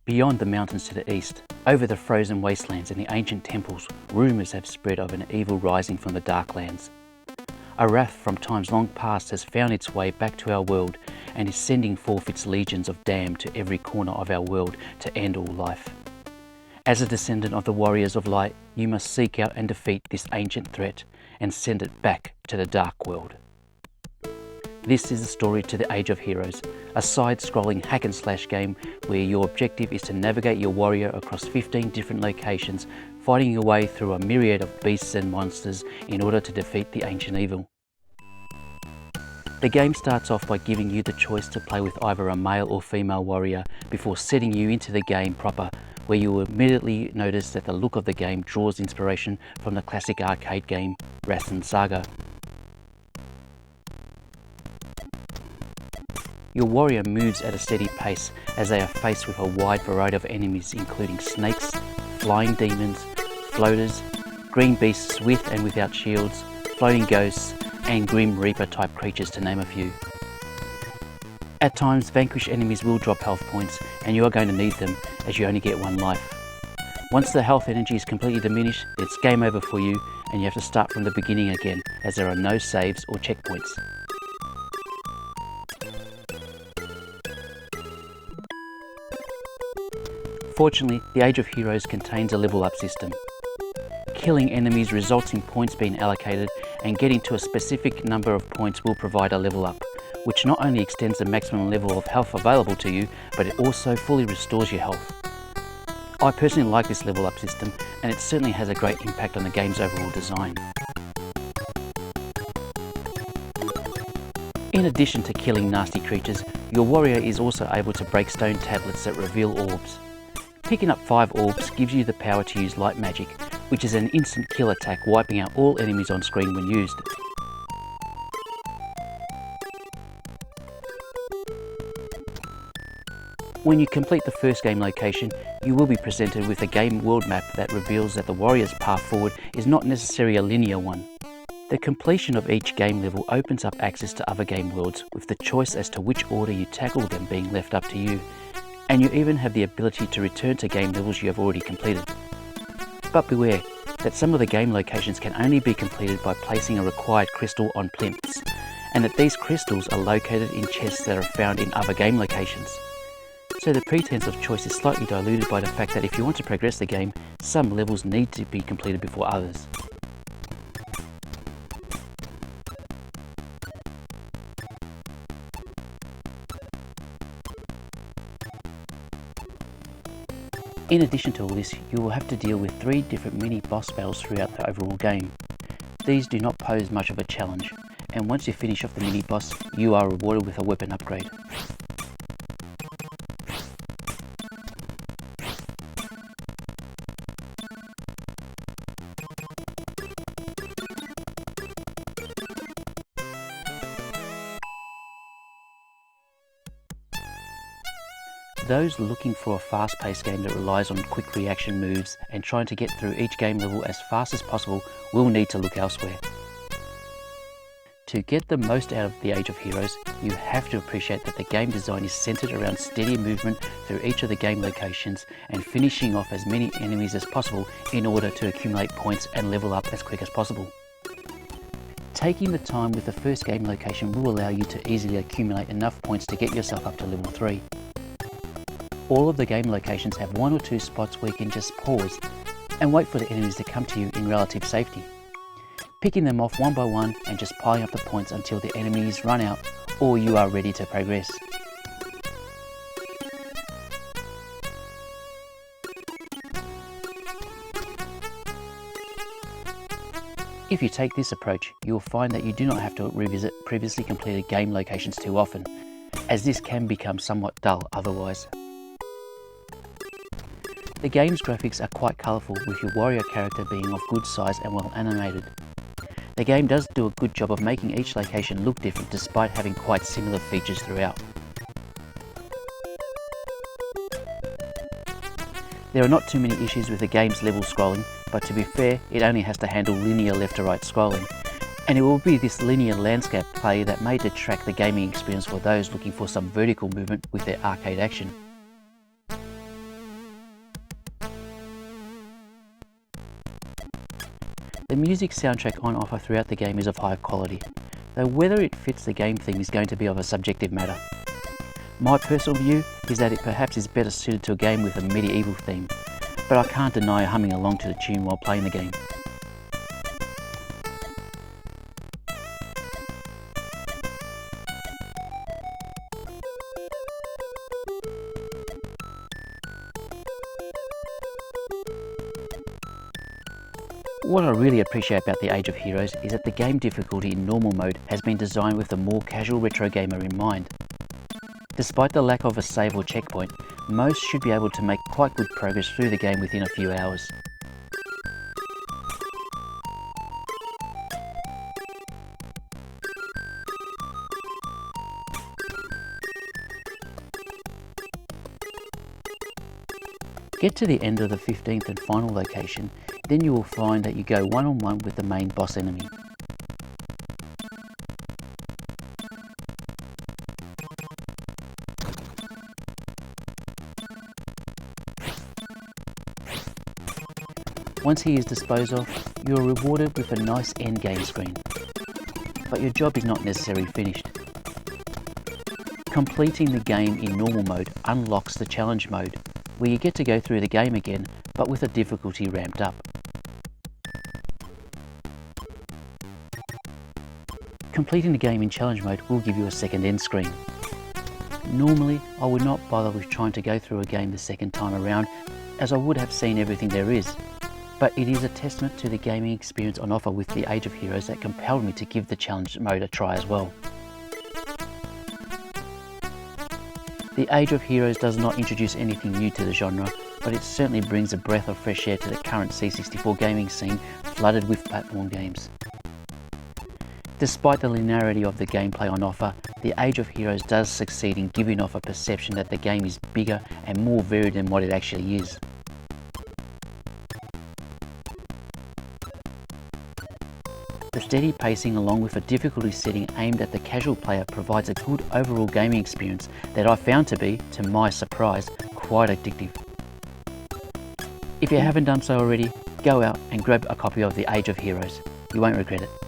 Beyond the mountains to the east, over the frozen wastelands and the ancient temples, rumours have spread of an evil rising from the Darklands. A wrath from times long past has found its way back to our world and is sending forth its legions of damned to every corner of our world to end all life. As a descendant of the warriors of light, you must seek out and defeat this ancient threat and send it back to the dark world. This is the story to the Age of Heroes, a side-scrolling hack-and-slash game where your objective is to navigate your warrior across 15 different locations, fighting your way through a myriad of beasts and monsters in order to defeat the ancient evil. The game starts off by giving you the choice to play with either a male or female warrior before setting you into the game proper, where you will immediately notice that the look of the game draws inspiration from the classic arcade game Rastan Saga. Your warrior moves at a steady pace as they are faced with a wide variety of enemies including snakes, flying demons, floaters, green beasts with and without shields, floating ghosts, and Grim Reaper type creatures to name a few. At times, vanquished enemies will drop health points and you are going to need them as you only get one life. Once the health energy is completely diminished, it's game over for you and you have to start from the beginning again as there are no saves or checkpoints. Fortunately, the Age of Heroes contains a level up system. Killing enemies results in points being allocated, and getting to a specific number of points will provide a level up, which not only extends the maximum level of health available to you, but it also fully restores your health. I personally like this level up system, and it certainly has a great impact on the game's overall design. In addition to killing nasty creatures, your warrior is also able to break stone tablets that reveal orbs. Picking up 5 orbs gives you the power to use light magic, which is an instant kill attack wiping out all enemies on screen when used. When you complete the first game location, you will be presented with a game world map that reveals that the warrior's path forward is not necessarily a linear one. The completion of each game level opens up access to other game worlds, with the choice as to which order you tackle them being left up to you. And you even have the ability to return to game levels you have already completed. But beware that some of the game locations can only be completed by placing a required crystal on plinths, and that these crystals are located in chests that are found in other game locations. So the pretense of choice is slightly diluted by the fact that if you want to progress the game, some levels need to be completed before others. In addition to all this, you will have to deal with 3 different mini boss battles throughout the overall game. These do not pose much of a challenge, and once you finish off the mini boss, you are rewarded with a weapon upgrade. Those looking for a fast-paced game that relies on quick reaction moves and trying to get through each game level as fast as possible will need to look elsewhere. To get the most out of the Age of Heroes, you have to appreciate that the game design is centered around steady movement through each of the game locations and finishing off as many enemies as possible in order to accumulate points and level up as quick as possible. Taking the time with the first game location will allow you to easily accumulate enough points to get yourself up to level 3. All of the game locations have 1 or 2 spots where you can just pause and wait for the enemies to come to you in relative safety, picking them off one by one and just piling up the points until the enemies run out or you are ready to progress. If you take this approach, you will find that you do not have to revisit previously completed game locations too often, as this can become somewhat dull otherwise. The game's graphics are quite colourful, with your warrior character being of good size and well animated. The game does do a good job of making each location look different despite having quite similar features throughout. There are not too many issues with the game's level scrolling, but to be fair, it only has to handle linear left to right scrolling, and it will be this linear landscape play that may detract the gaming experience for those looking for some vertical movement with their arcade action. The music soundtrack on offer throughout the game is of high quality, though whether it fits the game theme is going to be of a subjective matter. My personal view is that it perhaps is better suited to a game with a medieval theme, but I can't deny humming along to the tune while playing the game. What I really appreciate about the Age of Heroes is that the game difficulty in normal mode has been designed with the more casual retro gamer in mind. Despite the lack of a save or checkpoint, most should be able to make quite good progress through the game within a few hours. Get to the end of the 15th and final location, then you will find that you go one-on-one with the main boss enemy. Once he is disposed of, you are rewarded with a nice endgame screen. But your job is not necessarily finished. Completing the game in normal mode unlocks the challenge mode, where you get to go through the game again, but with the difficulty ramped up. Completing the game in challenge mode will give you a second end screen. Normally, I would not bother with trying to go through a game the second time around, as I would have seen everything there is. But it is a testament to the gaming experience on offer with the Age of Heroes that compelled me to give the challenge mode a try as well. The Age of Heroes does not introduce anything new to the genre, but it certainly brings a breath of fresh air to the current C64 gaming scene flooded with platform games. Despite the linearity of the gameplay on offer, the Age of Heroes does succeed in giving off a perception that the game is bigger and more varied than what it actually is. The steady pacing along with a difficulty setting aimed at the casual player provides a good overall gaming experience that I found to be, to my surprise, quite addictive. If you haven't done so already, go out and grab a copy of the Age of Heroes. You won't regret it.